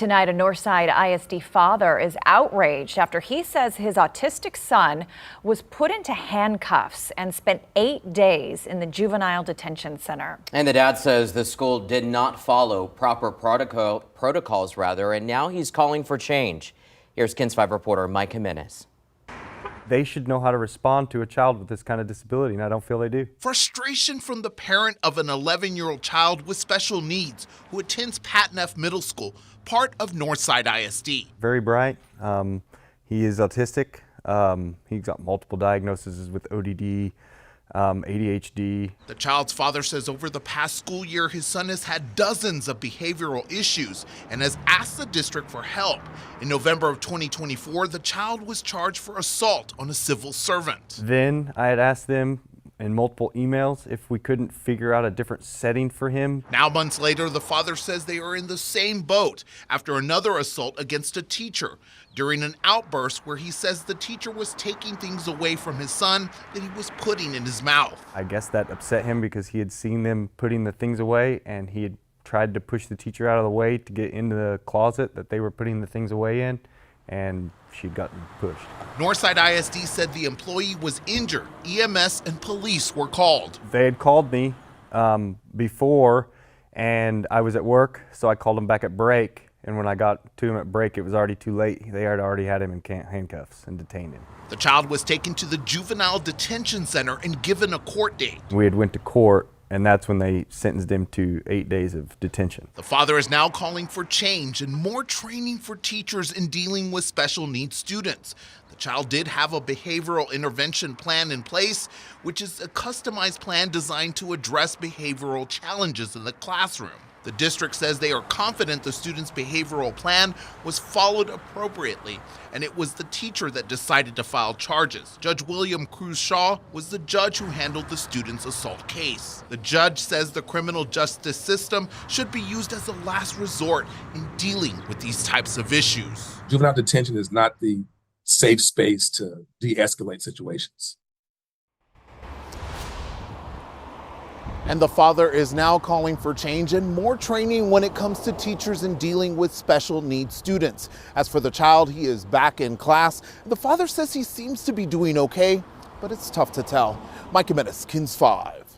Tonight, a Northside ISD father is outraged after he says his autistic son was put into handcuffs and spent 8 days in the juvenile detention center. And the dad says the school did not follow proper protocols, and now he's calling for change. Here's KENS 5 reporter Mike Jimenez. They should know how to respond to a child with this kind of disability, and I don't feel they do. Frustration from the parent of an 11-year-old child with special needs who attends Patton F. Middle School, part of Northside ISD. Very bright. He is autistic. He's got multiple diagnoses with ODD, ADHD. The child's father says over the past school year, his son has had dozens of behavioral issues and has asked the district for help. In November of 2024, the child was charged for assault on a civil servant. Then I had asked them in multiple emails if we couldn't figure out a different setting for him. Now, months later, the father says they are in the same boat after another assault against a teacher during an outburst where he says the teacher was taking things away from his son that he was putting in his mouth. I guess that upset him because he had seen them putting the things away, and he had tried to push the teacher out of the way to get into the closet that they were putting the things away in, and she'd gotten pushed. Northside ISD said the employee was injured. EMS and police were called. They had called me before, and I was at work, so I called them back at break. And when I got to him at break, it was already too late. They had already had him in handcuffs and detained him. The child was taken to the juvenile detention center and given a court date. We had went to court, and that's when they sentenced him to 8 days of detention. The father is now calling for change and more training for teachers in dealing with special needs students. The child did have a behavioral intervention plan in place, which is a customized plan designed to address behavioral challenges in the classroom. The district says they are confident the student's behavioral plan was followed appropriately, and it was the teacher that decided to file charges. Judge William Cruz Shaw was the judge who handled the student's assault case. The judge says the criminal justice system should be used as a last resort in dealing with these types of issues. Juvenile detention is not the safe space to de-escalate situations. And the father is now calling for change and more training when it comes to teachers in dealing with special needs students. As for the child, he is back in class. The father says he seems to be doing okay, but it's tough to tell. Mike Jimenez, KENS 5.